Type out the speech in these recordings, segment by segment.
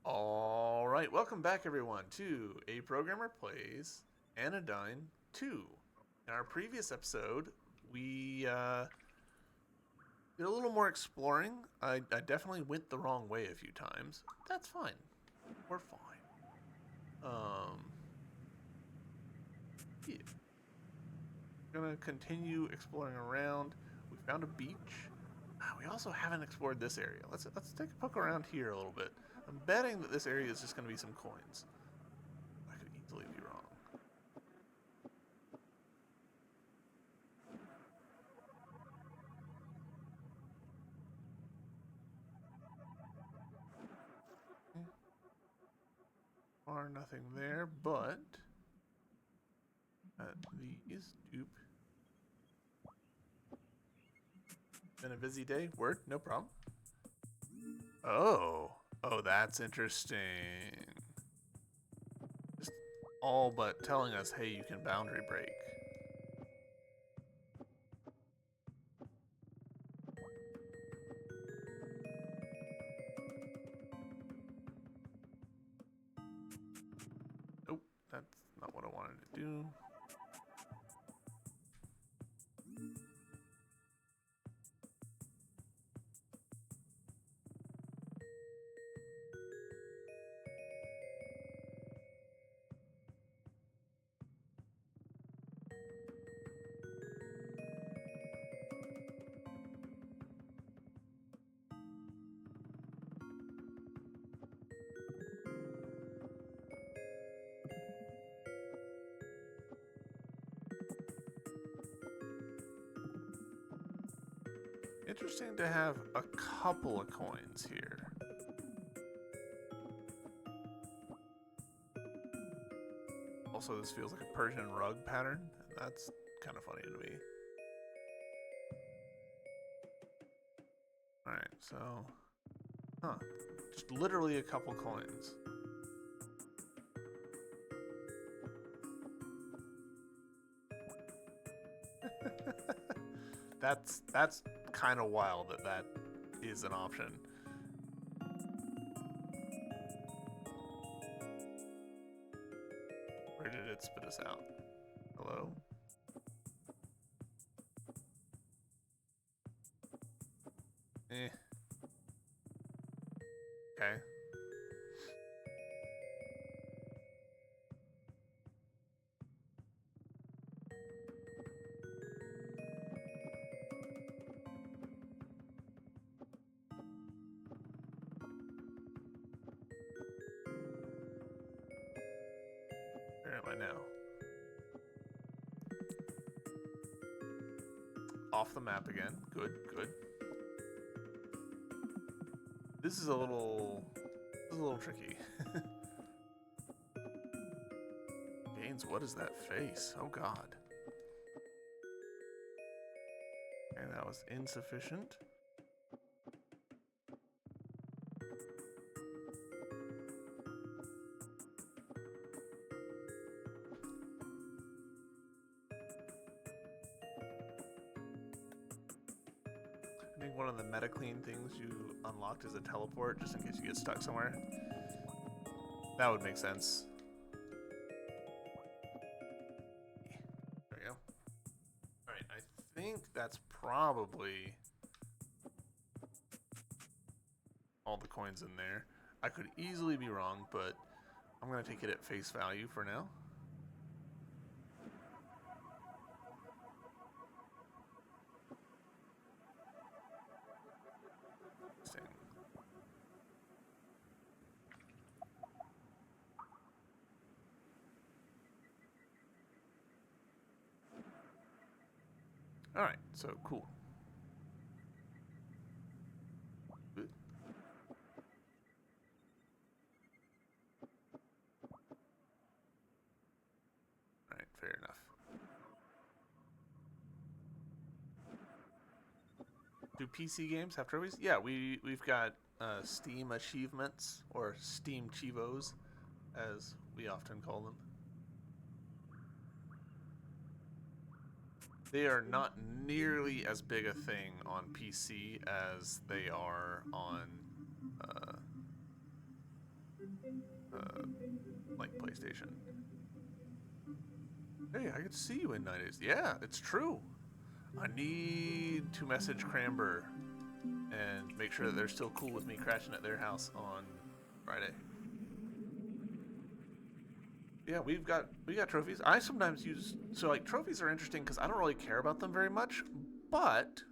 All right, welcome back everyone to A Programmer Plays Anodyne 2. In our previous episode, we did a little more exploring. I definitely went the wrong way a few times. That's fine. We're fine. Um, yeah. Gonna continue exploring around. We found a beach. We also haven't explored this area. Let's take a poke around here a little bit. I'm betting that this area is just gonna be some coins. I could easily be wrong. Or nothing there, but these dupe. Been a busy day. Word, no problem. Oh, that's interesting. Just all but telling us, hey, you can boundary break. Nope, that's not what I wanted to do. Interesting to have a couple of coins here. Also, this feels like a Persian rug pattern. That's kind of funny to me. Alright, so... Huh. Just literally a couple coins. That's kind of wild that is an option. Where did it spit us out? Hello? Eh. Okay. Where am I now? Off the map again. Good, good. This is a little tricky. Gaines, what is that face? Oh god. And that was insufficient. I think one of the meta clean things you unlocked is a teleport, just in case you get stuck somewhere. That would make sense. There we go. Alright, I think that's probably all the coins in there. I could easily be wrong, but I'm going to take it at face value for now. Alright, so cool. Good. Alright, fair enough. Do PC games have trophies? Yeah, we've got Steam achievements, or Steam Chivos, as we often call them. They are not nearly as big a thing on PC as they are on like PlayStation. Hey, I get to see you in 9 days. Yeah, it's true. I need to message Cramber and make sure that they're still cool with me crashing at their house on Friday. Yeah, we got trophies. I sometimes use like trophies are interesting because I don't really care about them very much, but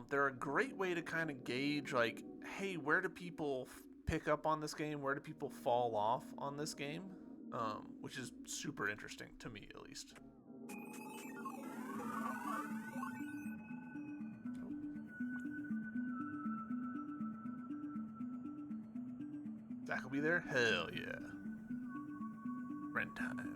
they're a great way to kind of gauge like, hey, where do people pick up on this game? Where do people fall off on this game? Which is super interesting to me, at least. Zach will be there. Hell yeah! Rent time.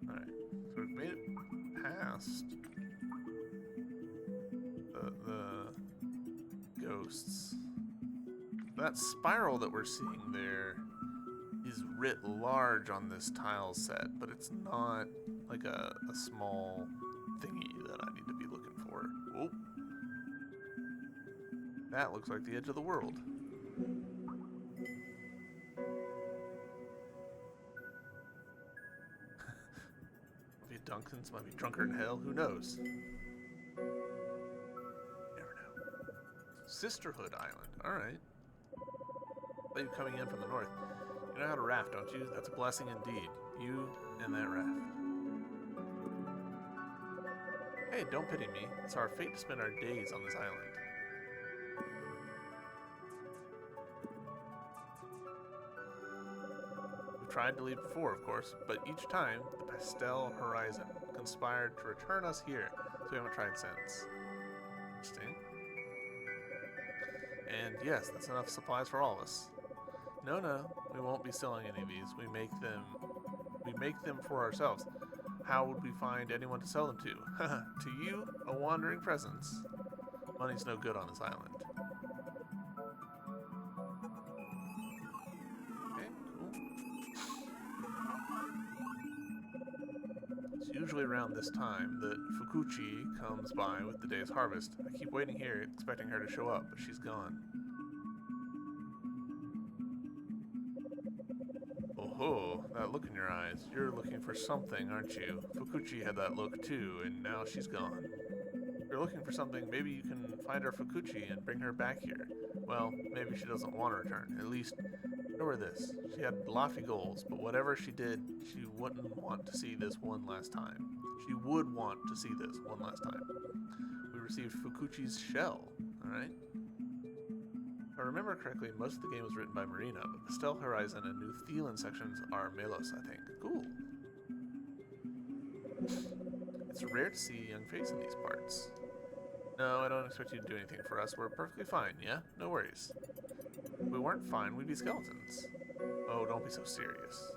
All right, so we've made it past the ghosts. That spiral that we're seeing there is writ large on this tile set, but it's not like a small thingy that I need to be looking for. Oh, that looks like the edge of the world. Might be Duncan's, might be drunker in hell, who knows? Never know. Sisterhood Island, alright. Thought you coming in from the north. You know how to raft, don't you? That's a blessing indeed. You and that raft. Hey, don't pity me. It's our fate to spend our days on this island. We've tried to leave before, of course, but each time, the pastel horizon conspired to return us here, so we haven't tried since. Interesting. And yes, that's enough supplies for all of us. No, we won't be selling any of these. We make them for ourselves. How would we find anyone to sell them to? To you, a wandering presence. Money's no good on this island. Okay, cool. It's usually around this time that Fukuchi comes by with the day's harvest. I keep waiting here, expecting her to show up, but she's gone. Oh, that look in your eyes. You're looking for something, aren't you? Fukuchi had that look too, and now she's gone. If you're looking for something, maybe you can find our Fukuchi and bring her back here. Well, maybe she doesn't want to return. At least, remember this. She had lofty goals, but whatever she did, she wouldn't want to see this one last time. She would want to see this one last time. We received Fukuchi's shell, alright? If I remember correctly, most of the game was written by Marina, but Pastel Horizon and New Thelan sections are Melos, I think. Cool. It's rare to see a young face in these parts. No, I don't expect you to do anything for us. We're perfectly fine, yeah? No worries. If we weren't fine, we'd be skeletons. Oh, don't be so serious.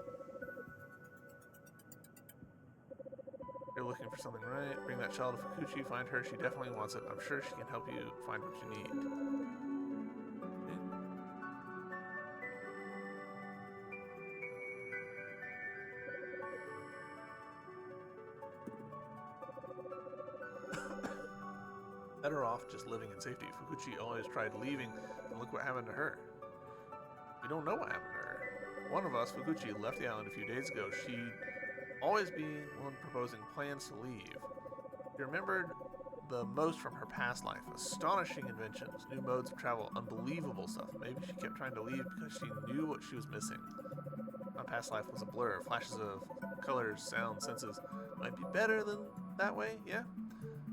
You're looking for something, right? Bring that shell to Fukuchi, find her. She definitely wants it. I'm sure she can help you find what you need. Better off just living in safety. Fukuchi always tried leaving, and look what happened to her. We don't know what happened to her. One of us, Fukuchi, left the island a few days ago. She'd always be one proposing plans to leave. She remembered the most from her past life. Astonishing inventions, new modes of travel, unbelievable stuff. Maybe she kept trying to leave because she knew what she was missing. My past life was a blur. Flashes of colors, sounds, senses. Might be better than that way, yeah?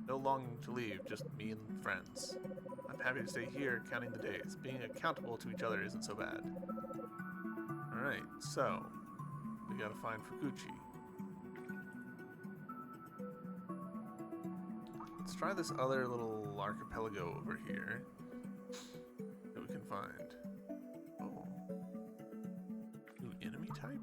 No longing to leave, just me and friends. I'm happy to stay here, counting the days. Being accountable to each other isn't so bad. Alright, so we gotta find Fukuchi. Let's try this other little archipelago over here that we can find. Oh. New enemy type?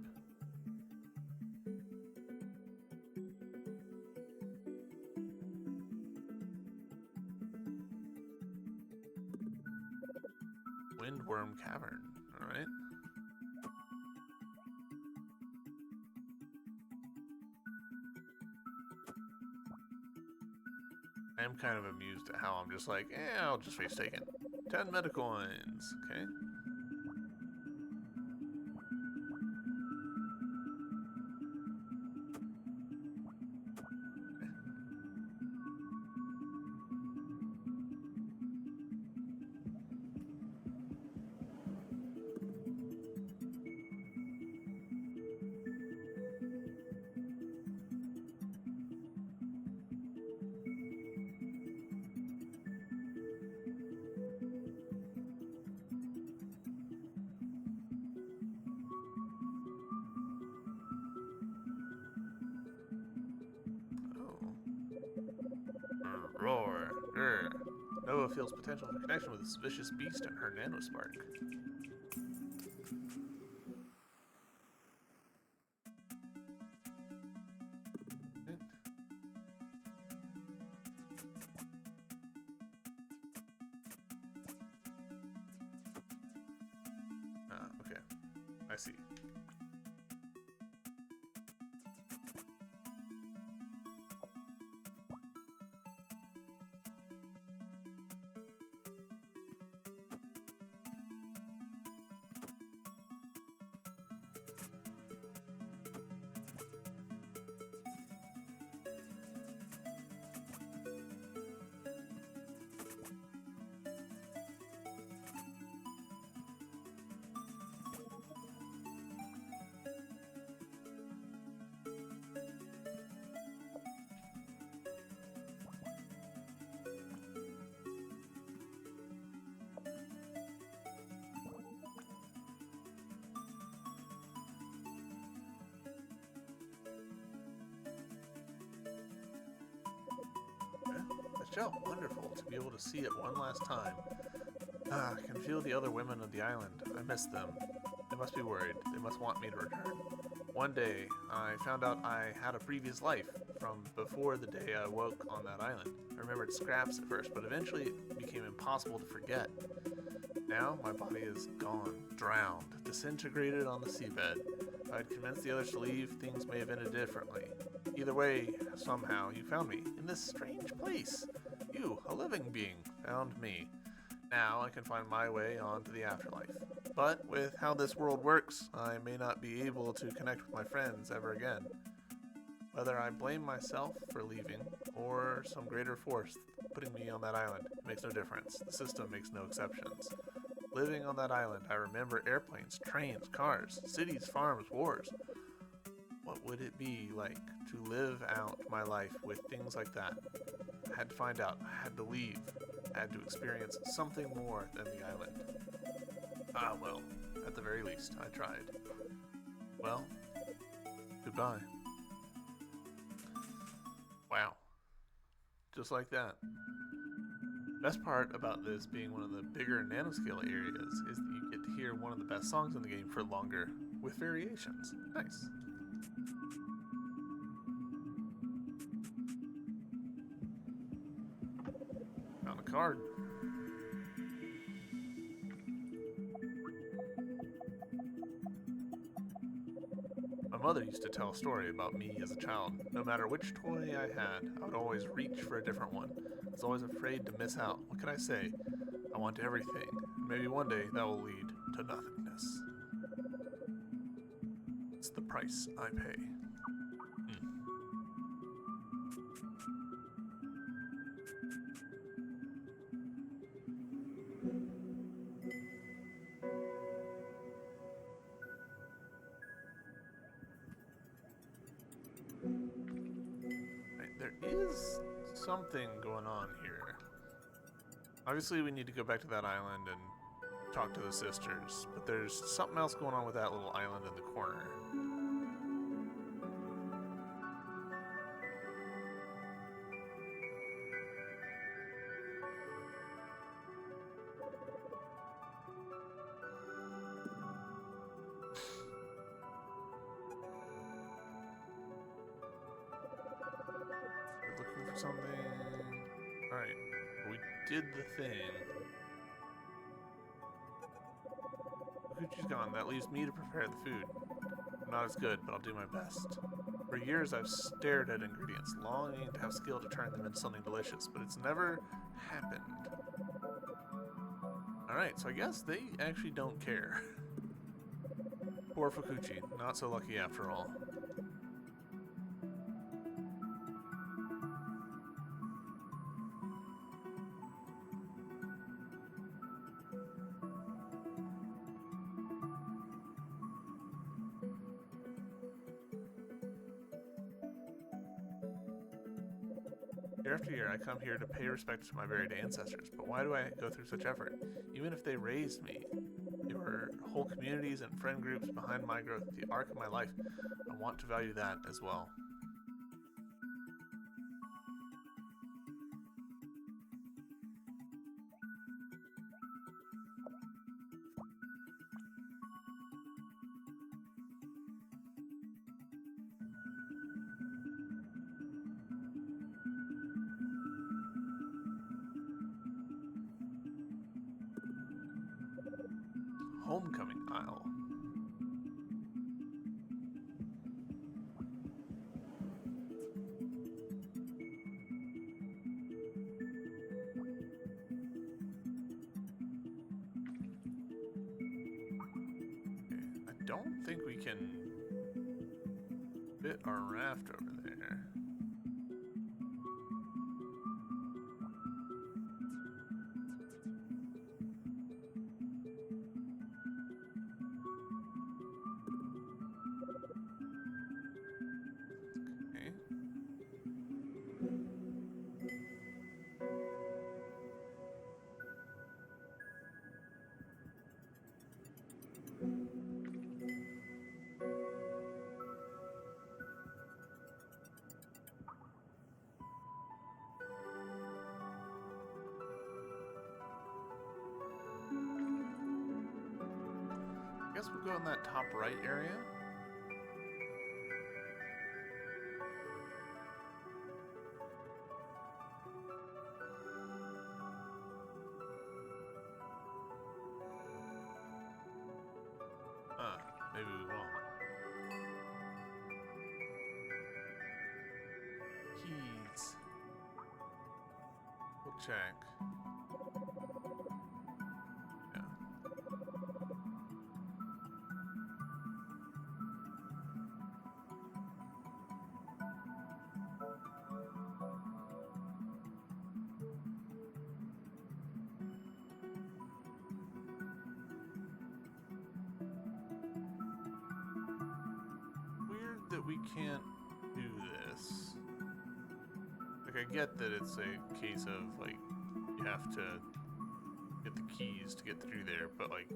Windworm Cavern, alright. I am kind of amused at how I'm just like, I'll just face taken. 10 metacoins, okay? Oh. Roar. Grr. Nova feels potential for connection with this vicious beast and her nanospark. Ah, okay. I see. The shell, wonderful to be able to see it one last time. I can feel the other women of the island. I miss them. They must be worried. They must want me to return. One day, I found out I had a previous life from before the day I woke on that island. I remembered scraps at first, but eventually it became impossible to forget. Now, my body is gone, drowned, disintegrated on the seabed. If I'd convinced the others to leave, things may have ended differently. Either way, somehow, you found me in this strange place. You, a living being, found me. Now I can find my way on to the afterlife. But with how this world works, I may not be able to connect with my friends ever again. Whether I blame myself for leaving, or some greater force putting me on that island, it makes no difference. The system makes no exceptions. Living on that island, I remember airplanes, trains, cars, cities, farms, wars. What would it be like to live out my life with things like that? I had to find out. I had to leave. I had to experience something more than the island. Ah, well, at the very least, I tried. Well, goodbye. Wow. Just like that. Best part about this being one of the bigger nanoscale areas is that you get to hear one of the best songs in the game for longer, with variations. Nice. Found a card. My mother used to tell a story about me as a child. No matter which toy I had, I would always reach for a different one. I was always afraid to miss out. What could I say? I want everything. Maybe one day that will lead to nothingness. It's the price I pay. Right, there is something going on here. Obviously, we need to go back to that island and talk to the sisters, but there's something else going on with that little island in the corner. We're looking for something. Alright, we did the thing. Gucci's gone. That leaves me to prepare the food. I'm not as good, but I'll do my best. For years, I've stared at ingredients, longing to have skill to turn them into something delicious, but it's never happened. Alright, so I guess they actually don't care. Poor Fukuchi, not so lucky after all. Year after year, I come here to pay respect to my buried ancestors, but why do I go through such effort? Even if they raised me, there were whole communities and friend groups behind my growth, the arc of my life. I want to value that as well. Homecoming Isle. Okay, I don't think we can fit our raft over there. Okay. I guess we'll go in that top right area. Maybe we won't. Keys. We'll check. Yeah. Weird that we can't do this. Like, I get that it's a case of, like, you have to get the keys to get through there, but, like,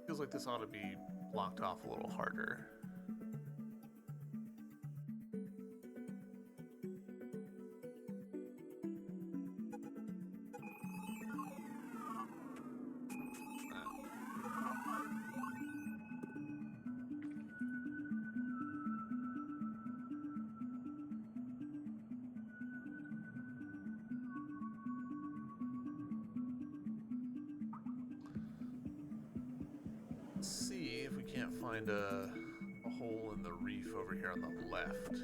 feels like this ought to be blocked off a little harder. Let's see if we can't find a hole in the reef over here on the left.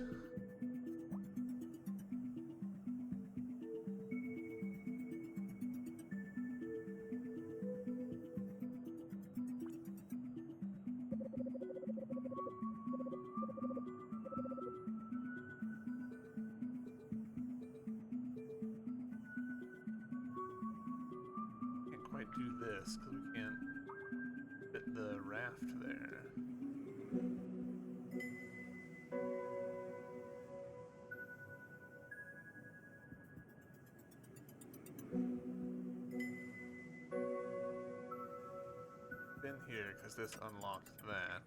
Can't quite do this because we can't fit the raft there. Been here because this unlocked that.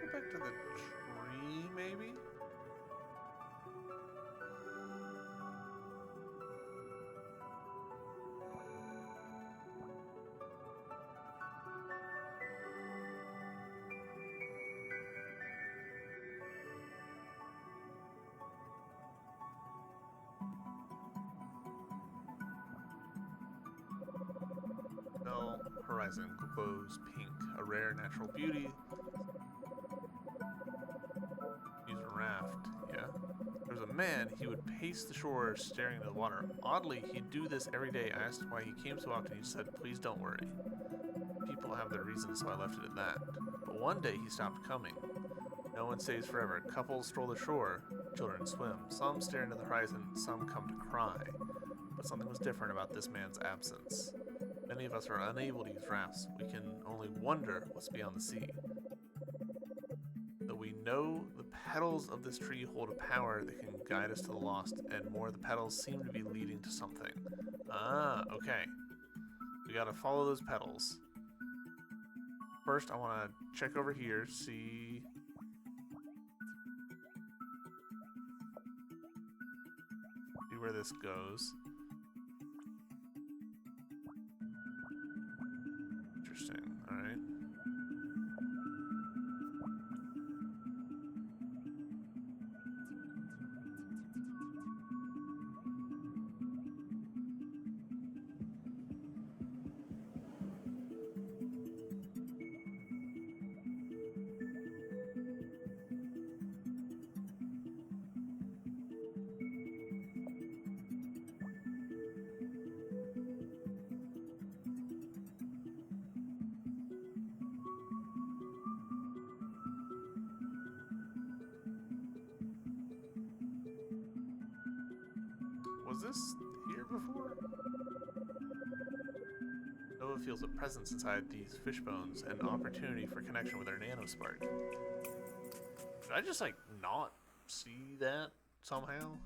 Go back to the tree, maybe? horizon glows pink, a rare natural beauty. Use a raft, yeah. There was a man, he would pace the shore staring into the water. Oddly, he'd do this every day. I asked why he came so often. He said, please don't worry. People have their reasons, so I left it at that. But one day he stopped coming. No one stays forever. Couples stroll the shore. Children swim. Some stare into the horizon. Some come to cry. But something was different about this man's absence. Many of us are unable to use rafts. We can only wonder what's beyond the sea. Though we know the petals of this tree hold a power that can guide us to the lost, and more, the petals seem to be leading to something. Ah, okay. We gotta follow those petals. First, I want to check over here, see where this goes. Interesting. All right. Was this here before? Nova feels a presence inside these fish bones, an opportunity for connection with her nanospark. Did I just, like, not see that somehow?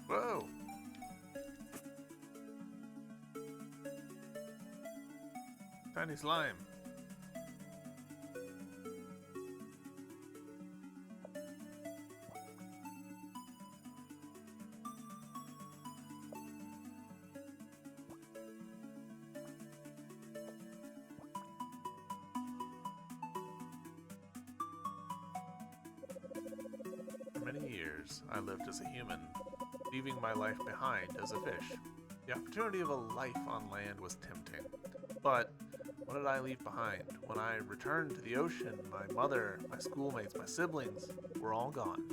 Whoa! Tiny slime. For many years, I lived as a human, leaving my life behind as a fish. The opportunity of a life on land was tempting. But what did I leave behind? When I returned to the ocean, my mother, my schoolmates, my siblings were all gone.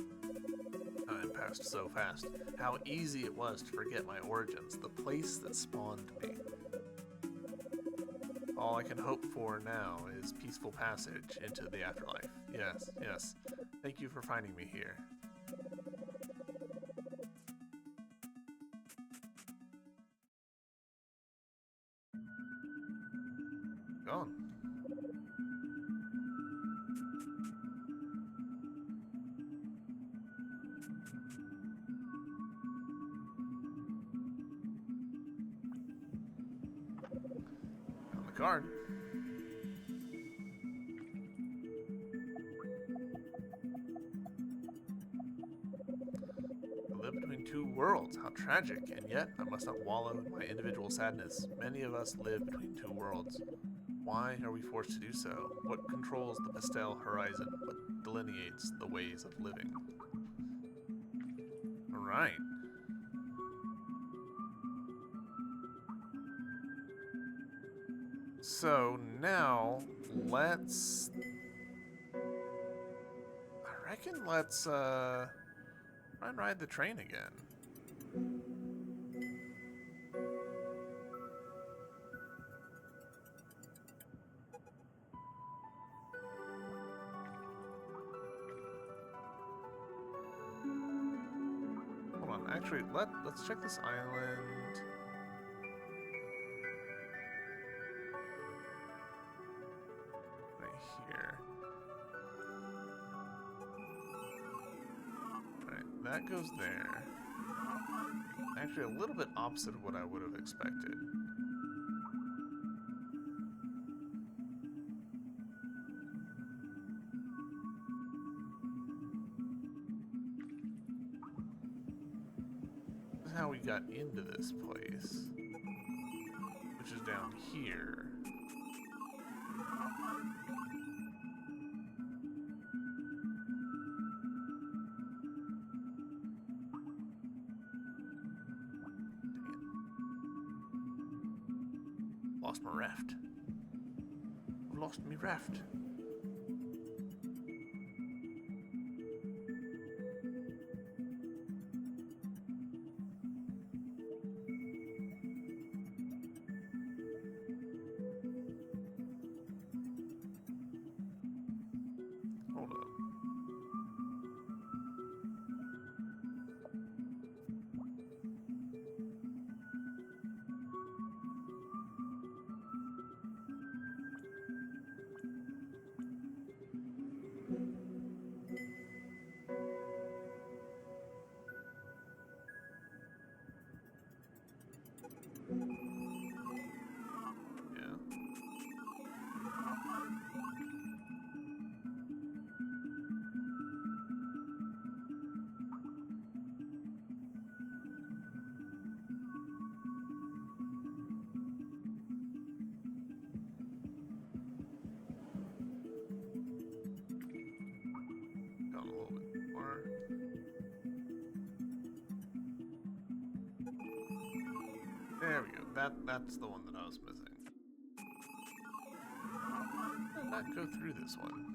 Time passed so fast. How easy it was to forget my origins, the place that spawned me. All I can hope for now is peaceful passage into the afterlife. Yes, yes. Thank you for finding me here. Gone. On the card. I live between two worlds. How tragic. And yet, I must not wallow in my individual sadness. Many of us live between two worlds. Why are we forced to do so? What controls the pastel horizon? What delineates the ways of living? Alright. So now, let's... I reckon let's, try and ride the train again. Hold on, actually, let's check this island. Right here. that goes there. Actually, a little bit opposite of what I would have expected. This is how we got into this place, which is down here. Lost my raft. I've lost me raft. Hold up. Yeah. Down a little bit more. There we go. That's the one that I was missing. How did I not go through this one?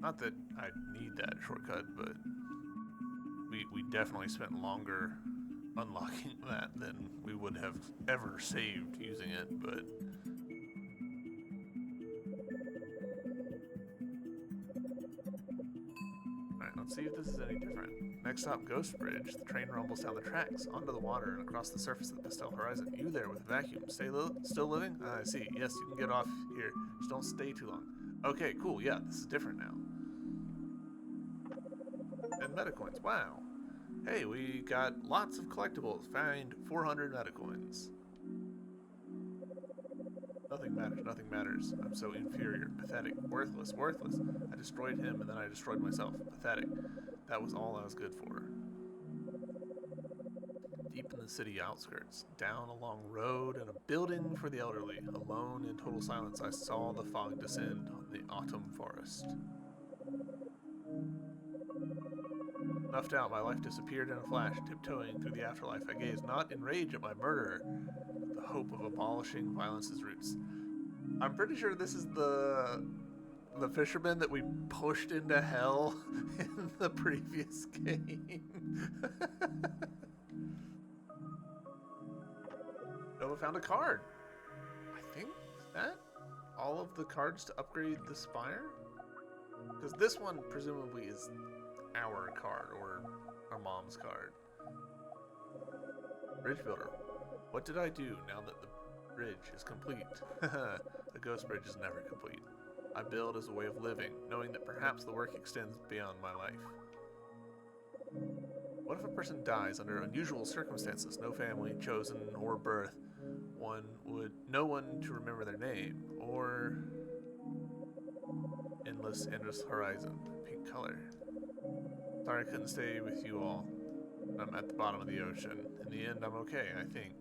Not that I need that shortcut, but we definitely spent longer unlocking that than we would have ever saved using it, but alright, let's see if this is any different. Next stop, Ghost Bridge. The train rumbles down the tracks, onto the water, and across the surface of the pastel horizon. You there with a vacuum. Still living? I see. Yes, you can get off here. Just don't stay too long. Okay, cool. Yeah, this is different now. And metacoins. Wow. Hey, we got lots of collectibles. Find 400 metacoins. Nothing matters, nothing matters. I'm so inferior, pathetic, worthless, worthless. I destroyed him and then I destroyed myself. Pathetic. That was all I was good for. Deep in the city outskirts, down a long road and a building for the elderly. Alone in total silence, I saw the fog descend on the autumn forest. Snuffed out, my life disappeared in a flash, tiptoeing through the afterlife. I gazed not in rage at my murderer, but the hope of abolishing violence's roots. I'm pretty sure this is the fisherman that we pushed into hell in the previous game. Nova found a card. I think that all of the cards to upgrade the spire? Because this one presumably is our card or our mom's card. Bridge builder. What did I do now that the bridge is complete? The ghost bridge is never complete. I build as a way of living, knowing that perhaps the work extends beyond my life. What if a person dies under unusual circumstances? No family chosen or birth. No one to remember their name, or endless horizon, pink color. Sorry I couldn't stay with you all. I'm at the bottom of the ocean. In the end, I'm okay, I think.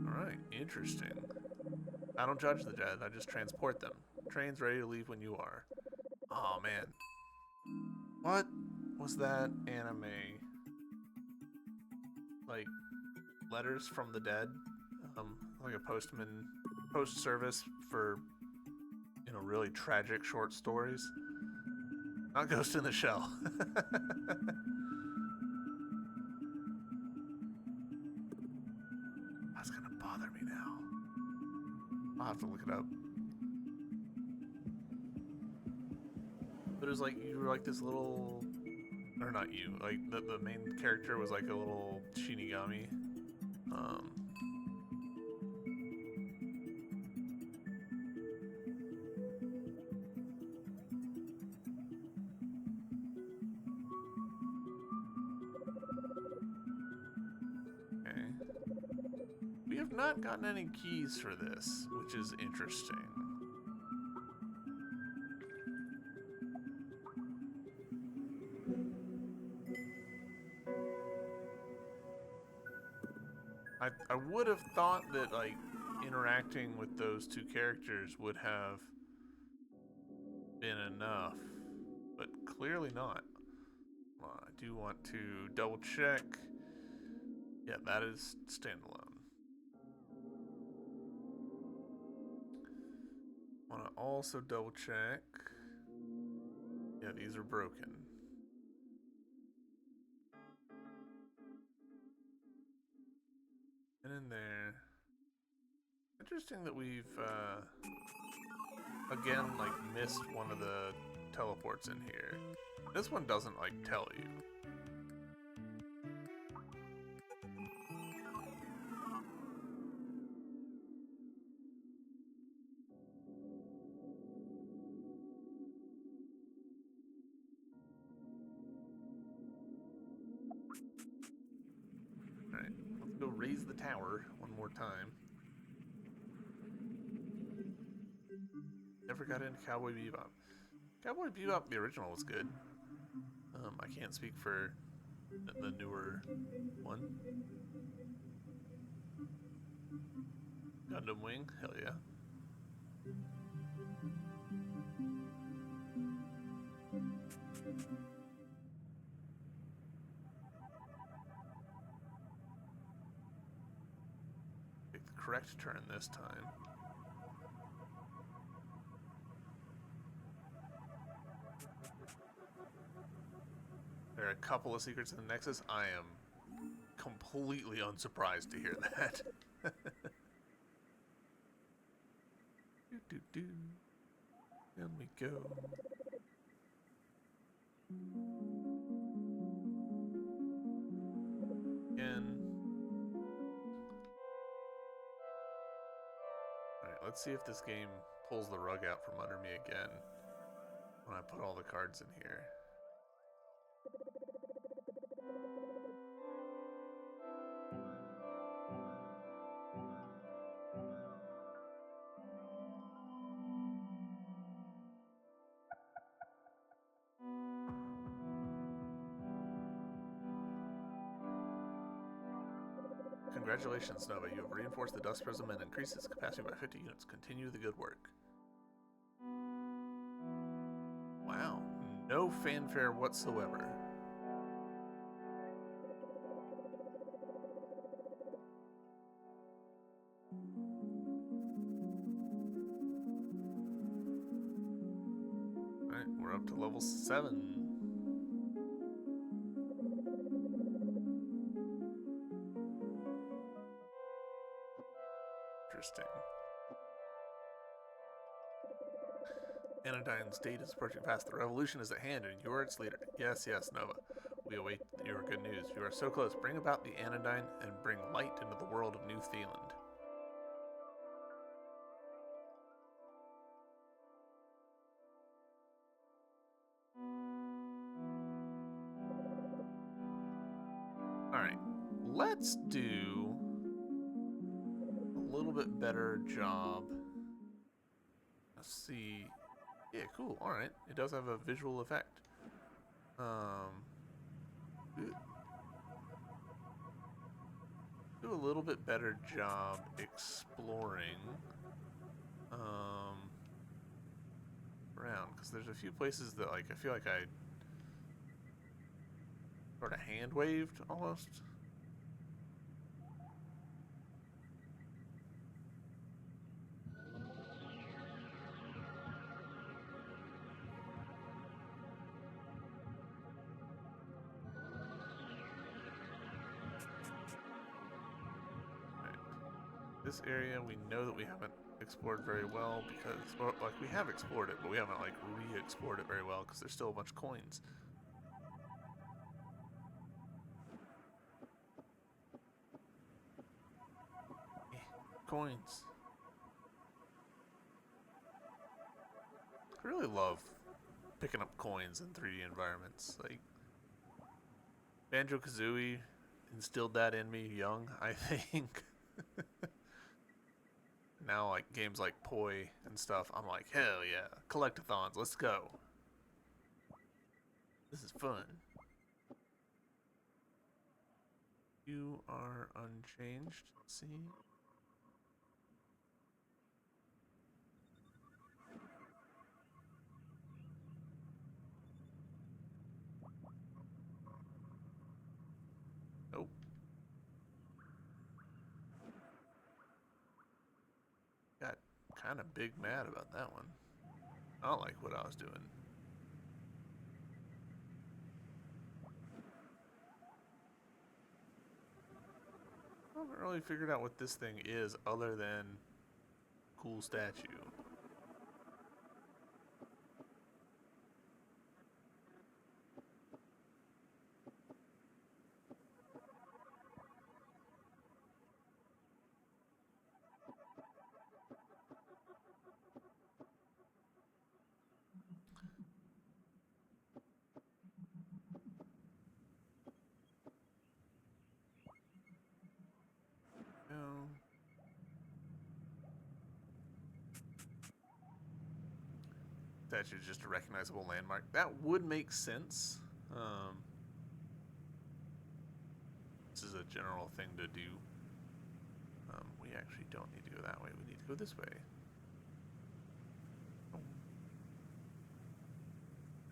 Alright, interesting. I don't judge the dead, I just transport them. Train's ready to leave when you are. Oh man. What was that anime? Like, letters from the dead? Like a post service for, you know, really tragic short stories. Not Ghost in the Shell. That's gonna bother me now. I'll have to look it up. But it was like, you were like this little, or not you, like the main character was like a little Shinigami. not gotten any keys for this, which is interesting. I would have thought that, like, interacting with those two characters would have been enough, but clearly not. I do want to double check. Yeah, that is standalone. Want to also double check. Yeah, these are broken. And in there. Interesting that we've again, like, missed one of the teleports in here. This one doesn't, like, tell you. Alright, let's go raise the tower one more time. Never got into Cowboy Bebop. Cowboy Bebop, the original, was good. I can't speak for the newer one. Gundam Wing, hell yeah. Take the correct turn this time. There are a couple of secrets in the Nexus. I am completely unsurprised to hear that. Do. And we go. Again. Alright, let's see if this game pulls the rug out from under me again when I put all the cards in here. Congratulations, Nova. You have reinforced the Dust Prism and increased its capacity by 50 units. Continue the good work. Wow. No fanfare whatsoever. Alright, we're up to level 7. Interesting. Anodyne's date is approaching fast. The revolution is at hand, and you are its leader. Yes, yes, Nova. We await your good news. You are so close. Bring about the Anodyne and bring light into the world of New Theland. Alright. Let's do a little bit better job. Let's see. Yeah, cool. Alright. It does have a visual effect. Do a little bit better job exploring around, because there's a few places that, like, I feel like I sort of hand waved almost. This area we know that we haven't explored very well because, well, like, we have explored it, but we haven't, like, re-explored it very well because there's still a bunch of coins. Coins. I really love picking up coins in 3D environments. Like, Banjo-Kazooie instilled that in me young, I think. Now, like games like Poi and stuff, I'm like, hell yeah, collectathons, let's go. This is fun. You are unchanged. Let's see. Nope. Got kind of big mad about that one. I don't like what I was doing. I haven't really figured out what this thing is other than cool statue. No. Statue is just a recognizable landmark. That would make sense. This is a general thing to do. We actually don't need to go that way. We need to go this way. Oh.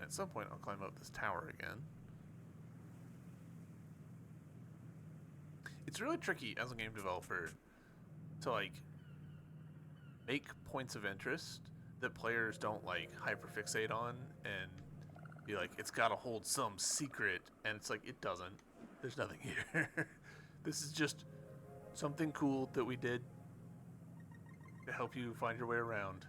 At some point, I'll climb up this tower again. It's really tricky as a game developer to like make points of interest that players don't like hyperfixate on and be like, it's got to hold some secret, and it's like it doesn't. There's nothing here. This is just something cool that we did to help you find your way around.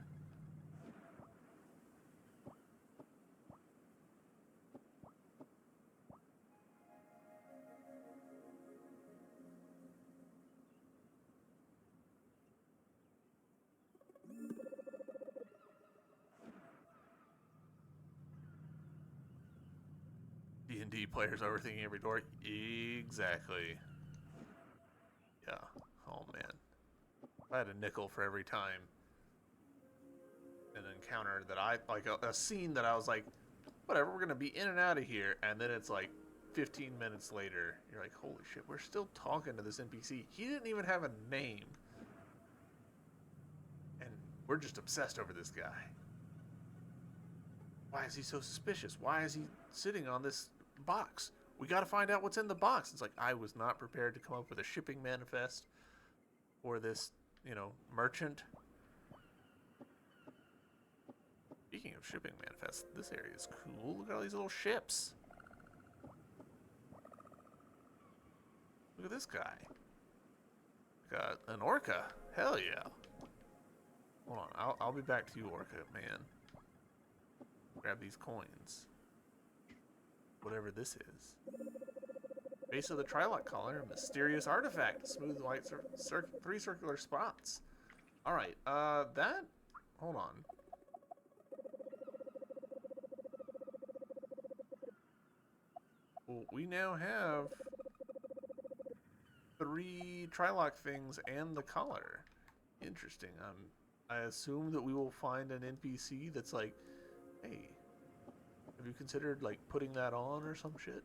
D&D players overthinking every door. Exactly. Yeah. Oh man. If I had a nickel for every time an encounter that I like a scene that I was like, whatever, we're gonna be in and out of here, and then it's like 15 minutes later, you're like, holy shit, we're still talking to this NPC. He didn't even have a name, and we're just obsessed over this guy. Why is he so suspicious? Why is he sitting on this box? We got to find out what's in the box. It's like, I was not prepared to come up with a shipping manifest for this, merchant. Speaking of shipping manifests, this area is cool. Look at all these little ships. Look at this guy. Got an orca. Hell yeah. Hold on, I'll be back to you, orca man. Grab these coins. Whatever this is. Base of the Trilot collar, mysterious artifact, smooth white three circular spots. All right, that. Hold on. Well, we now have 3 Trilot things and the collar. Interesting. I assume that we will find an NPC that's like, hey, have you considered like putting that on or some shit?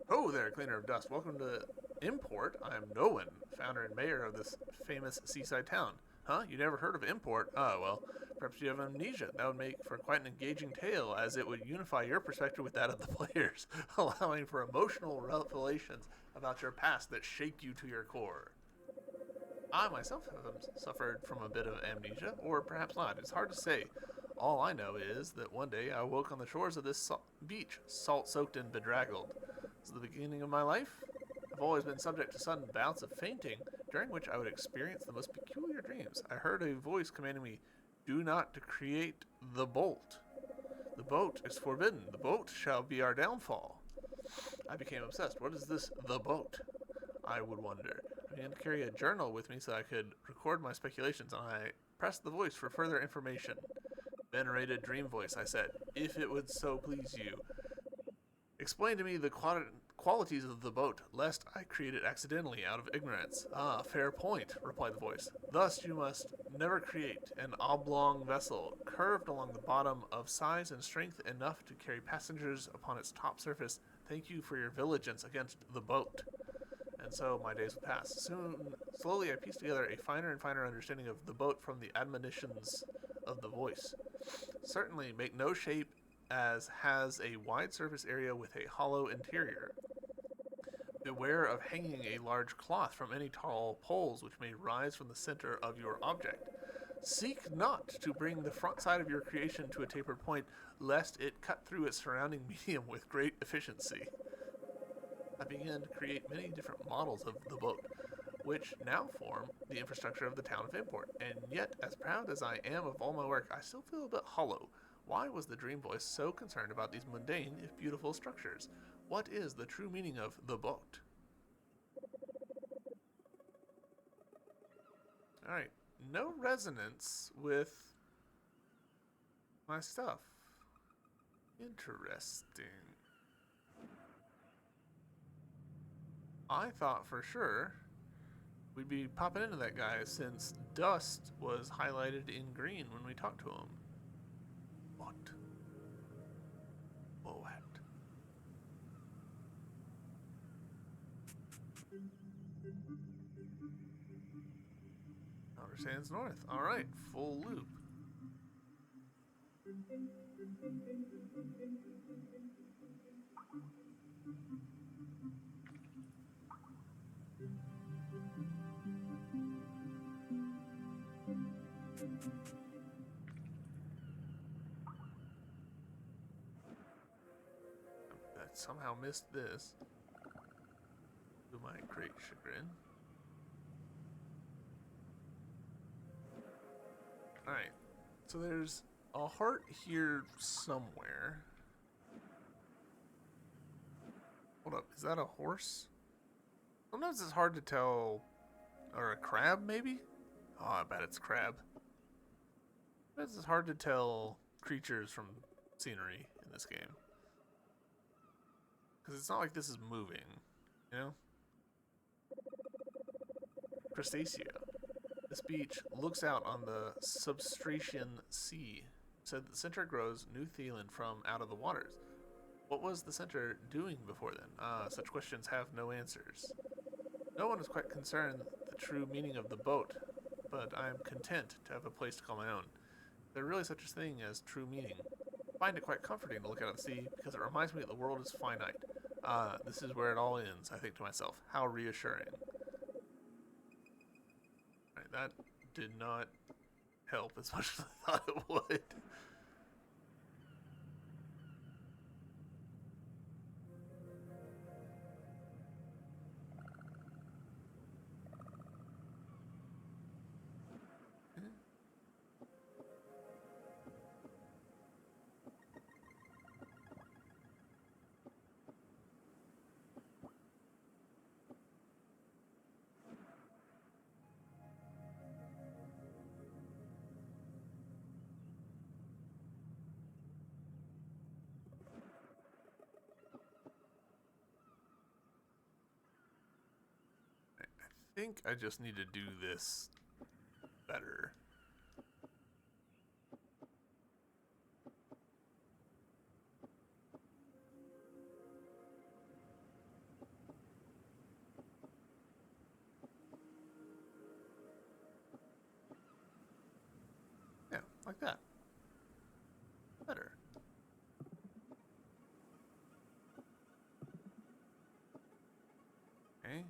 Oh there, cleaner of dust. Welcome to Import. I'm Nolan, founder and mayor of this famous seaside town. Huh? You never heard of Import? Oh, well, perhaps you have amnesia. That would make for quite an engaging tale, as it would unify your perspective with that of the players, allowing for emotional revelations about your past that shake you to your core. I myself have suffered from a bit of amnesia, or perhaps not. It's hard to say. All I know is that one day I woke on the shores of this beach, salt-soaked and bedraggled. This is the beginning of my life. I've always been subject to sudden bouts of fainting, during which I would experience the most peculiar dreams. I heard a voice commanding me, "Do not create the bolt. The boat is forbidden. The boat shall be our downfall." I became obsessed. What is this, the boat? I would wonder. I began to carry a journal with me so I could record my speculations, and I pressed the voice for further information. Venerated dream voice, I said, if it would so please you, Explain to me the qualities of the boat, lest I create it accidentally out of ignorance. Ah, fair point, replied the voice. Thus you must never create an oblong vessel, curved along the bottom, of size and strength enough to carry passengers upon its top surface. Thank you for your vigilance against the boat. And so my days would pass. Slowly I pieced together a finer and finer understanding of the boat from the admonitions of the voice. Certainly, make no shape as has a wide surface area with a hollow interior. Beware of hanging a large cloth from any tall poles which may rise from the center of your object. Seek not to bring the front side of your creation to a tapered point, lest it cut through its surrounding medium with great efficiency. I began to create many different models of the boat, which now form the infrastructure of the town of Import. And yet, as proud as I am of all my work, I still feel a bit hollow. Why was the dream voice so concerned about these mundane, if beautiful, structures? What is the true meaning of the boat? Alright, no resonance with my stuff. Interesting. I thought for sure we'd be popping into that guy since dust was highlighted in green when we talked to him. What? What? Outer Sands North. Alright, full loop. I somehow missed this. To my great chagrin. Alright, so there's a heart here somewhere. Hold up, is that a horse? Sometimes it's hard to tell. Or a crab, maybe? Oh, I bet it's crab. Sometimes it's hard to tell creatures from scenery in this game. Because it's not like this is moving, you know? Crustacea. This beach looks out on the substracian sea. Said the center grows new thelan from out of the waters. What was the center doing before then? Such questions have no answers. No one is quite concerned the true meaning of the boat, but I am content to have a place to call my own. Is there really such a thing as true meaning? I find it quite comforting to look out at the sea because it reminds me that the world is finite. This is where it all ends, I think to myself. How reassuring. Right, that did not help as much as I thought it would. I think I just need to do this better. Yeah, like that. Better. Okay.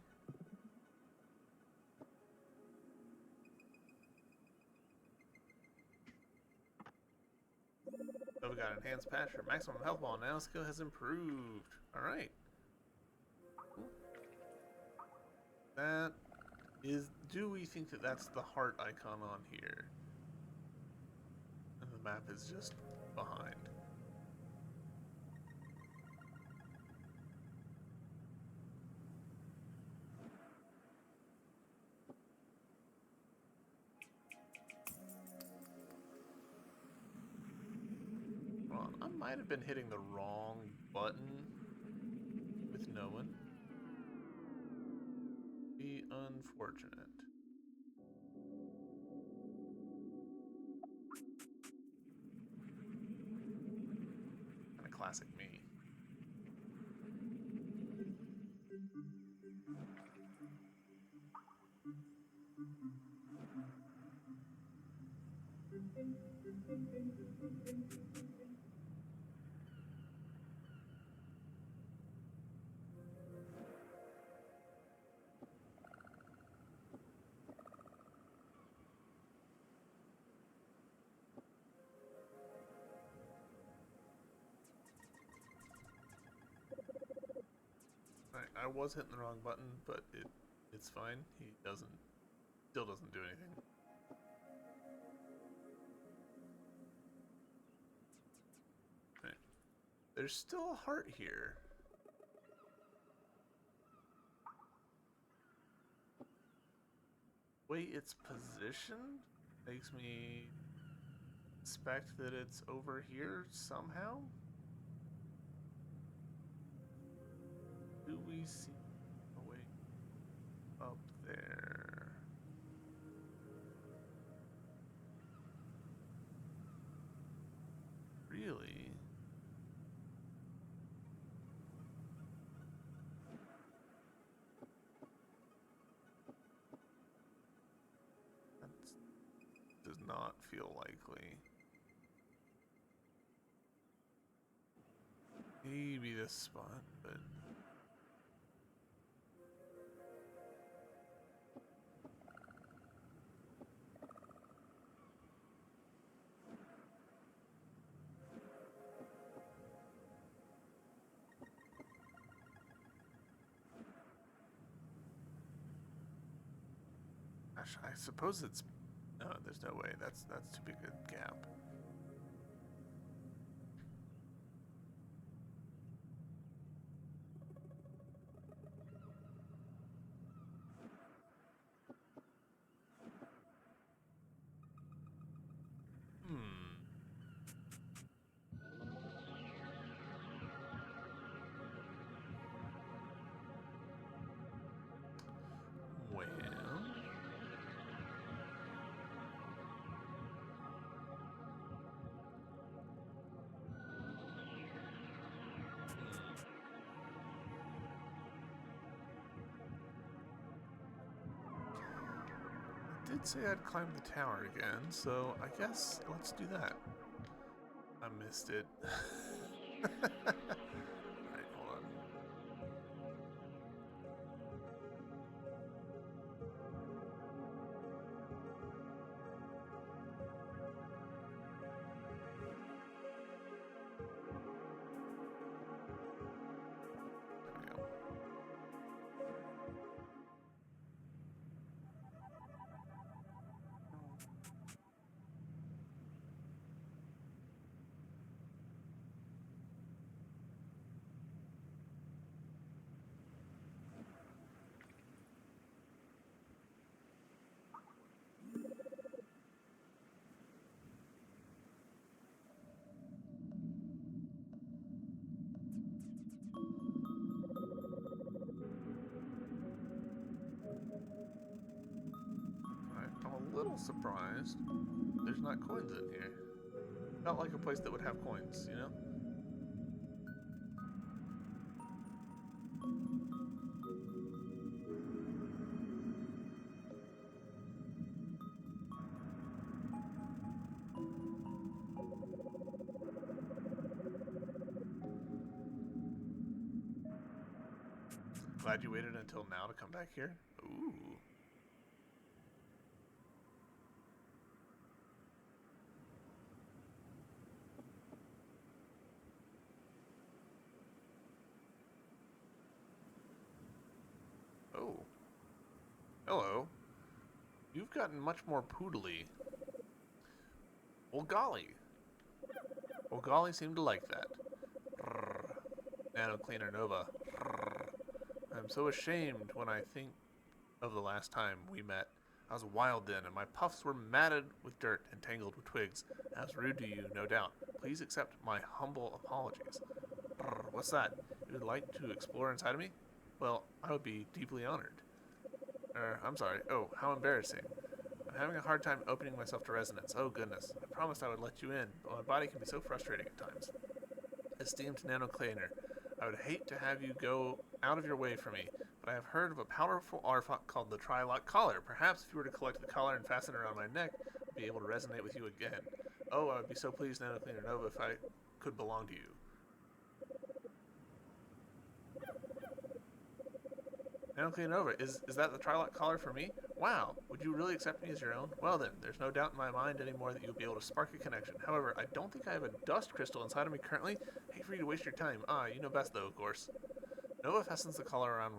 So we got enhanced pasture, maximum health ball, now skill has improved. Alright. That is, do we think that that's the heart icon on here? And the map is just behind. Hold on, I might have been hitting the wrong button. no one. Be unfortunate. Kind of classic me. I was hitting the wrong button, but it's fine. He still doesn't do anything. Right. There's still a heart here. Way it's positioned makes me suspect that it's over here somehow. Do we see a way up there? Really? That does not feel likely. Maybe this spot, but... Gosh, I suppose it's... No, there's no way. That's too big a gap. Well... I did say I'd climb the tower again, so I guess let's do that. I missed it. Alright, hold on. There we go. Alright, I'm a little surprised there's not coins in here. Felt like a place that would have coins, you know? Glad you waited until now to come back here. Ooh. Oh. Hello. You've gotten much more poodly. Well, golly. Well, golly seemed to like that. Brrr. Nano Cleaner Nova. Brrr. I'm so ashamed when I think of the last time we met. I was wild then, and my puffs were matted with dirt and tangled with twigs. I was rude to you, no doubt. Please accept my humble apologies. Brrr. What's that? It you would like to explore inside of me? Well, I would be deeply honored. I'm sorry. Oh, how embarrassing. I'm having a hard time opening myself to resonance. Oh, goodness. I promised I would let you in, but my body can be so frustrating at times. Esteemed nanocleaner, I would hate to have you go out of your way for me, but I have heard of a powerful artifact called the Trilock Collar. Perhaps if you were to collect the collar and fasten it around my neck, I'd be able to resonate with you again. Oh, I would be so pleased, Nanocleaner Nova, if I could belong to you. Nanocleaner Nova, is that the Trilock Collar for me? Wow, would you really accept me as your own? Well then, there's no doubt in my mind anymore that you'll be able to spark a connection. However, I don't think I have a dust crystal inside of me currently. I hate for you to waste your time. Ah, you know best though, of course. Nova fastens the collar around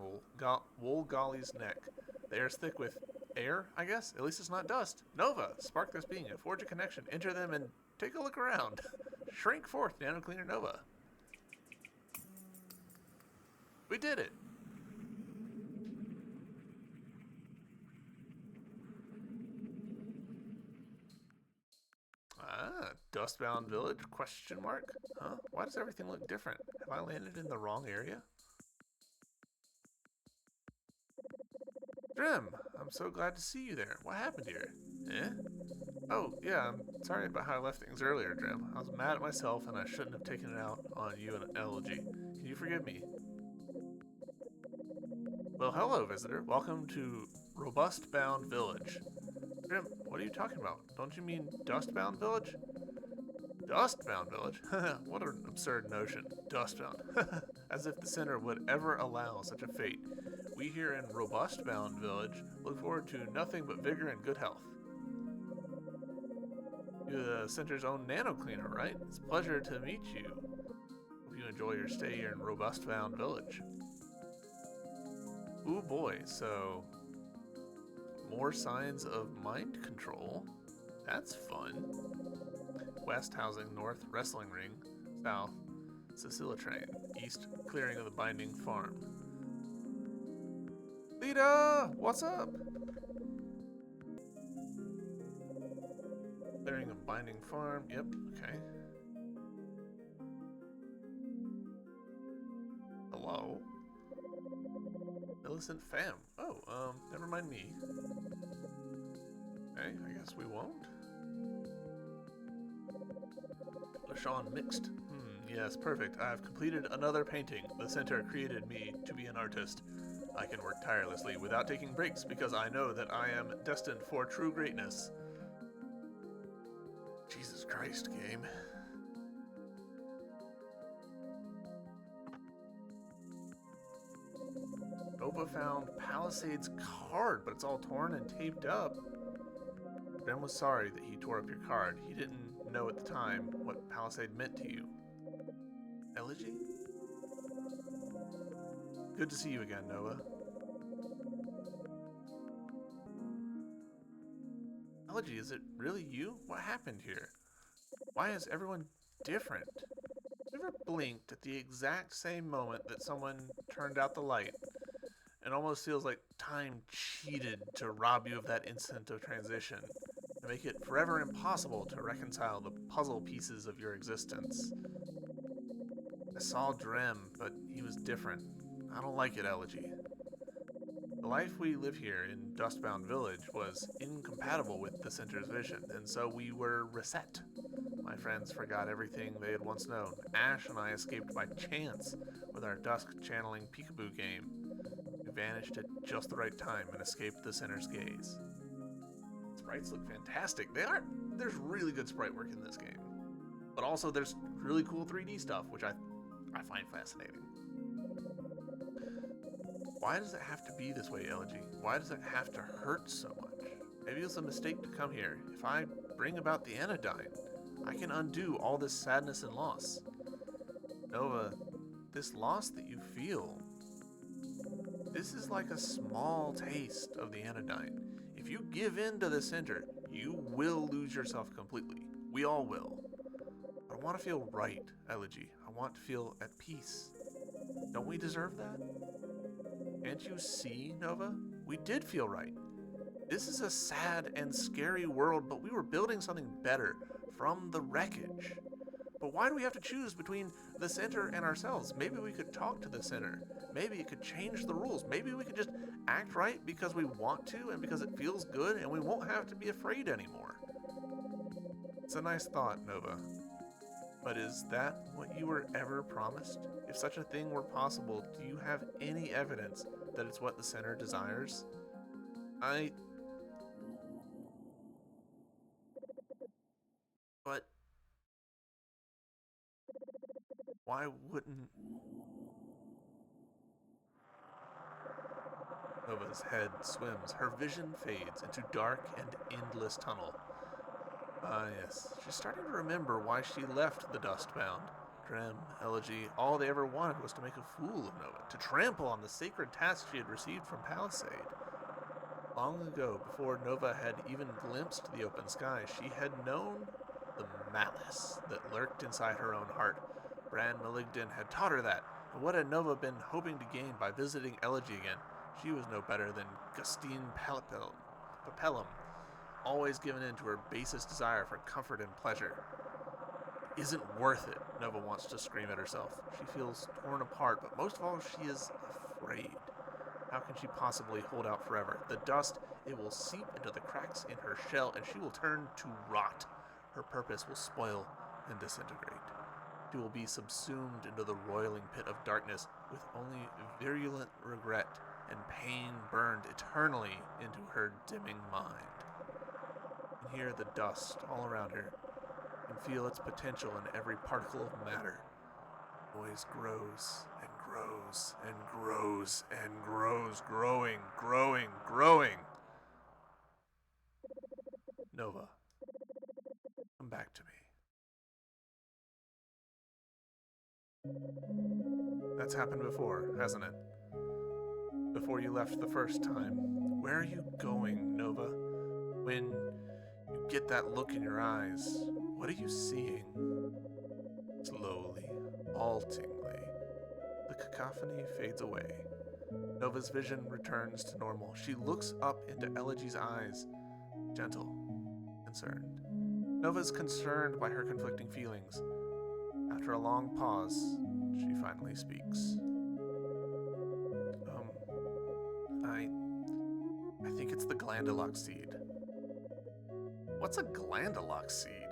Woolgolly's neck. The air's thick with air, I guess? At least it's not dust. Nova, spark this being and forge a connection. Enter them and take a look around. Shrink forth, Nanocleaner Nova. We did it! Ah, Dustbound Village? Question mark? Huh? Why does everything look different? Have I landed in the wrong area? Drim, I'm so glad to see you there. What happened here? Eh? Oh, yeah, I'm sorry about how I left things earlier, Drim. I was mad at myself and I shouldn't have taken it out on you and Elegy. Can you forgive me? Well, hello, visitor. Welcome to Robustbound Village. Drim, what are you talking about? Don't you mean Dustbound Village? Dustbound Village? What an absurd notion. Dustbound. As if the center would ever allow such a fate. We here in Robustbound Village look forward to nothing but vigor and good health. You're the center's own nano cleaner, right? It's a pleasure to meet you. Hope you enjoy your stay here in Robustbound Village. Ooh boy, so more signs of mind control. That's fun. West housing, north wrestling ring, south Cecilia train, east clearing of the binding farm. Lita, what's up? Clearing of binding farm. Yep. Okay. Hello. Millicent Fam. Oh, never mind me. Okay, I guess we won't. LaShawn Mixed. Yes, perfect. I've completed another painting. The center created me to be an artist. I can work tirelessly without taking breaks because I know that I am destined for true greatness. Jesus Christ, game. Nova found Palisade's card, but it's all torn and taped up. Ben was sorry that he tore up your card. He didn't know at the time what Palisade meant to you. Elegy? Good to see you again, Nova. Elegy, is it really you? What happened here? Why is everyone different? You ever blinked at the exact same moment that someone turned out the light? It almost feels like time cheated to rob you of that instant of transition, to make it forever impossible to reconcile the puzzle pieces of your existence. I saw Drem, but he was different. I don't like it, Elegy. The life we live here in Dustbound Village was incompatible with the center's vision, and so we were reset. My friends forgot everything they had once known. Ash and I escaped by chance with our dusk channeling peekaboo game. We vanished at just the right time and escaped the center's gaze. Sprites look fantastic. They are. There's really good sprite work in this game. But also there's really cool 3D stuff, which I find fascinating. Why does it have to be this way, Elegy? Why does it have to hurt so much? Maybe it was a mistake to come here. If I bring about the Anodyne, I can undo all this sadness and loss. Nova, this loss that you feel, this is like a small taste of the Anodyne. If you give in to the center, you will lose yourself completely. We all will. I want to feel right, Elegy. I want to feel at peace. Don't we deserve that? Can't you see, Nova? We did feel right. This is a sad and scary world, but we were building something better from the wreckage. But why do we have to choose between the center and ourselves? Maybe we could talk to the center. Maybe it could change the rules. Maybe we could just act right because we want to and because it feels good and we won't have to be afraid anymore. It's a nice thought, Nova. But is that what you were ever promised? If such a thing were possible, do you have any evidence that it's what the center desires? But why wouldn't... Nova's head swims. Her vision fades into dark and endless tunnel. Ah, yes. She's starting to remember why she left the Dustbound. Drem, Elegy, all they ever wanted was to make a fool of Nova, to trample on the sacred task she had received from Palisade. Long ago, before Nova had even glimpsed the open sky, she had known the malice that lurked inside her own heart. Bran Maligden had taught her that, and what had Nova been hoping to gain by visiting Elegy again? She was no better than Gustine Papellum, always given in to her basest desire for comfort and pleasure. Isn't worth it, Nova wants to scream at herself. She feels torn apart, but most of all, she is afraid. How can she possibly hold out forever? The dust, it will seep into the cracks in her shell, and she will turn to rot. Her purpose will spoil and disintegrate. She will be subsumed into the roiling pit of darkness with only virulent regret and pain burned eternally into her dimming mind. You can hear the dust all around her and feel its potential in every particle of matter. The noise grows and grows and grows and grows, growing. Nova, come back to me. That's happened before, hasn't it? Before you left the first time. Where are you going, Nova? When you get that look in your eyes, what are you seeing? Slowly, haltingly, the cacophony fades away. Nova's vision returns to normal. She looks up into Elegy's eyes, gentle, concerned. Nova's concerned by her conflicting feelings. After a long pause, she finally speaks. I think it's the Glandulock seed. What's a Glandulock seed?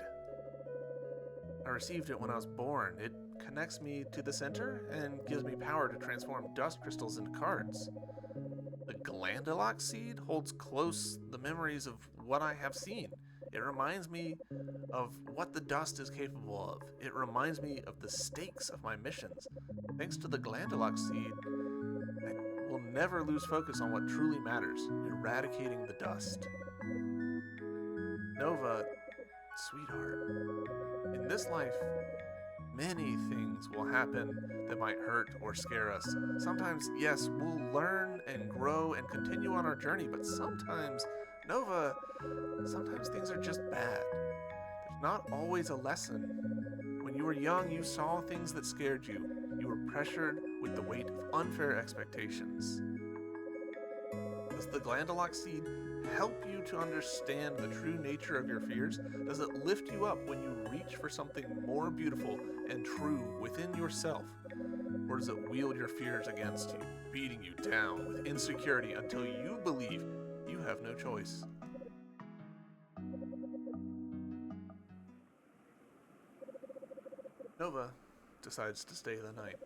I received it when I was born. It connects me to the center and gives me power to transform dust crystals into cards. The Glandulock seed holds close the memories of what I have seen. It reminds me of what the dust is capable of. It reminds me of the stakes of my missions. Thanks to the Glandulock seed, I will never lose focus on what truly matters, eradicating the dust. Nova, sweetheart, in this life, many things will happen that might hurt or scare us. Sometimes, yes, we'll learn and grow and continue on our journey, but sometimes, Nova, sometimes things are just bad. There's not always a lesson. When you were young, you saw things that scared you. You were pressured with the weight of unfair expectations. Does the Glandulock seed help you to understand the true nature of your fears? Does it lift you up when you reach for something more beautiful and true within yourself? Or does it wield your fears against you, beating you down with insecurity until you believe you have no choice? Nova decides to stay the night.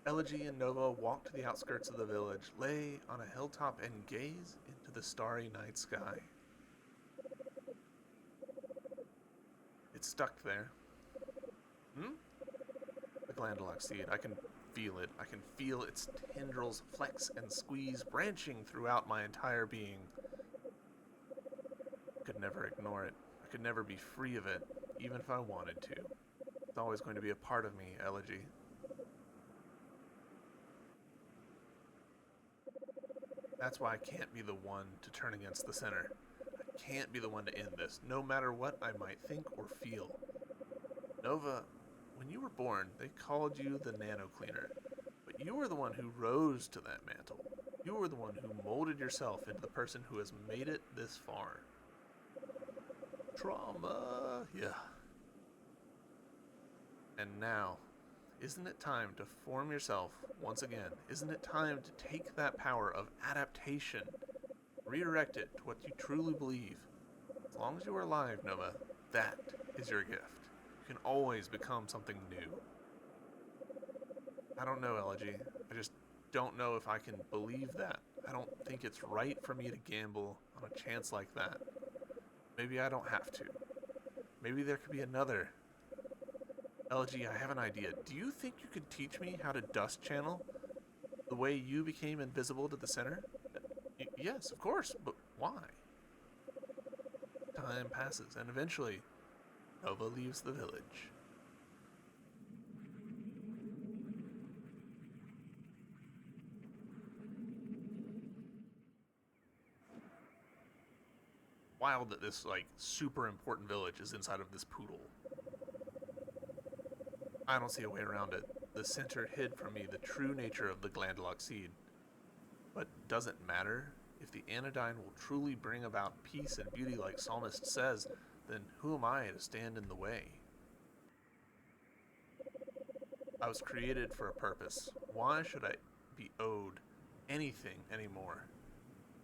Elegy and Nova walk to the outskirts of the village, lay on a hilltop, and gaze into the starry night sky. It's stuck there. The Glandulock seed. I can feel it. I can feel its tendrils flex and squeeze, branching throughout my entire being. I could never ignore it. I could never be free of it, even if I wanted to. It's always going to be a part of me, Elegy. That's why I can't be the one to turn against the center. I can't be the one to end this, no matter what I might think or feel. Nova, when you were born, they called you the Nano Cleaner, but you were the one who rose to that mantle. You were the one who molded yourself into the person who has made it this far. Trauma, yeah. And now, isn't it time to form yourself once again? Isn't it time to take that power of adaptation, redirect it to what you truly believe? As long as you are alive, Nova, that is your gift. You can always become something new. I don't know, Elegy. I just don't know if I can believe that. I don't think it's right for me to gamble on a chance like that. Maybe I don't have to. Maybe there could be another. Elegy, I have an idea. Do you think you could teach me how to dust channel the way you became invisible to the center? Yes, of course, but why? Time passes, and eventually, Nova leaves the village. Wild that this, like, super important village is inside of this poodle. I don't see a way around it. The center hid from me the true nature of the Glandulock seed. But does it matter? If the Anodyne will truly bring about peace and beauty like Psalmist says, then who am I to stand in the way? I was created for a purpose. Why should I be owed anything anymore?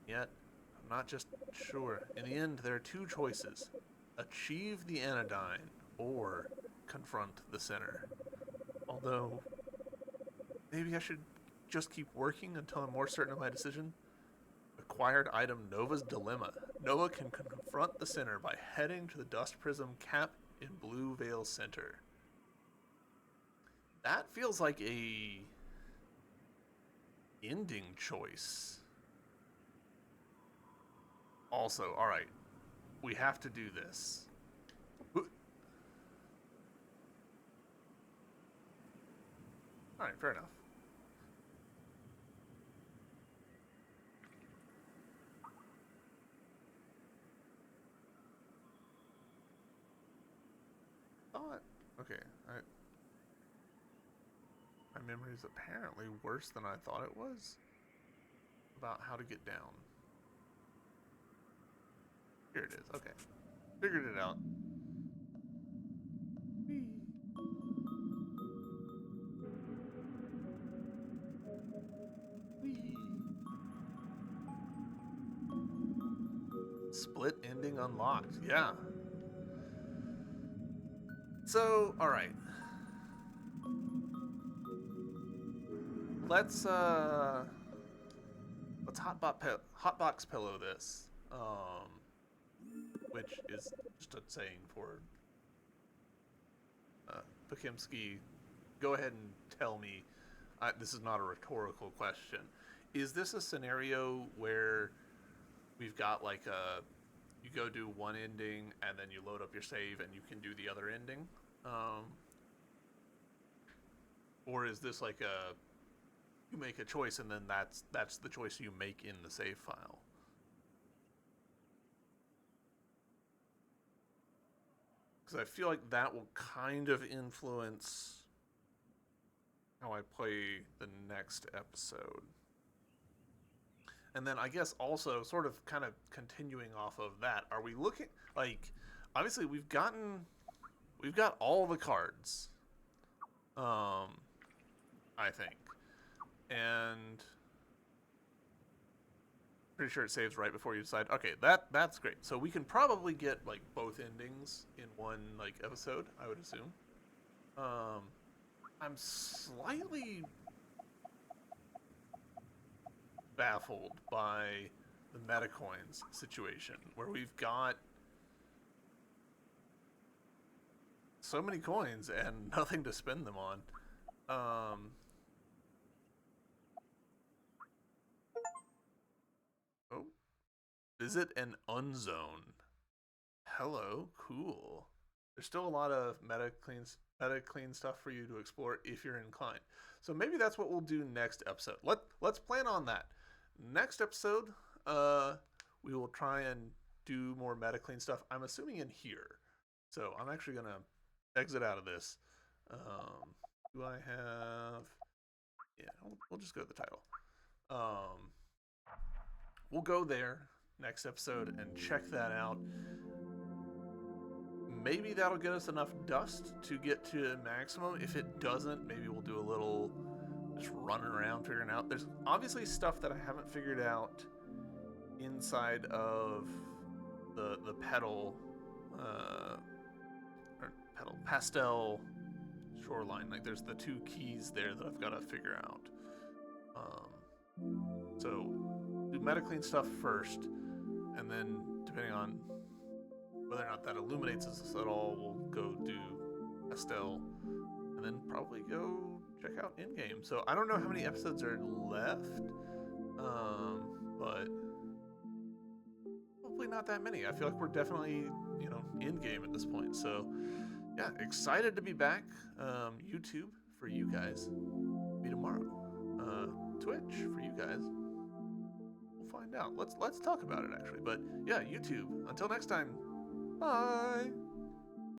Yet, I'm not just sure. In the end, there are two choices. Achieve the Anodyne, or confront the center. Although, maybe I should just keep working until I'm more certain of my decision. Acquired item Nova's Dilemma. Nova can confront the center by heading to the Dust Prism Cap in Blue Veil Center. That feels like a ending choice. Also, alright, we have to do this. Alright, fair enough. Thought, okay, my memory is apparently worse than I thought it was about how to get down. Here it is, okay. Figured it out. Whee. Whee. Split ending unlocked, yeah. So, alright. Let's hotbox pillow this. Which is just a saying for Pekimski. Go ahead and tell me. This is not a rhetorical question. Is this a scenario where we've got like a you go do one ending and then you load up your save and you can do the other ending? Or is this like a you make a choice and then that's the choice you make in the save file? Because I feel like that will kind of influence how I play the next episode. And then I guess also sort of kind of continuing off of that, are we looking like obviously we've got all the cards. I think. And pretty sure it saves right before you decide. Okay, that's great. So we can probably get like both endings in one like episode, I would assume. I'm slightly baffled by the metacoins situation where we've got so many coins and nothing to spend them on. Oh, visit an unzone. Hello, cool. There's still a lot of meta clean stuff for you to explore if you're inclined. So maybe that's what we'll do next episode. Let's plan on that. Next episode, we will try and do more meta clean stuff. I'm assuming in here. So I'm actually gonna exit out of this. Do I have? Yeah, we'll just go to the title. We'll go there next episode and check that out. Maybe that'll get us enough dust to get to maximum. If it doesn't, maybe we'll do a little just running around figuring out. There's obviously stuff that I haven't figured out inside of the pedal, or pedal pastel shoreline. Like there's the 2 keys there that I've got to figure out. So do meta-clean stuff first, and then depending on whether or not that illuminates us at all, we'll go do pastel, and then probably go check out in-game. So I don't know how many episodes are left, but hopefully not that many. I feel like we're definitely, in-game at this point. So yeah, excited to be back. YouTube for you guys, be tomorrow. Twitch for you guys, we'll find out. Let's talk about it actually. But yeah, YouTube. Until next time, bye.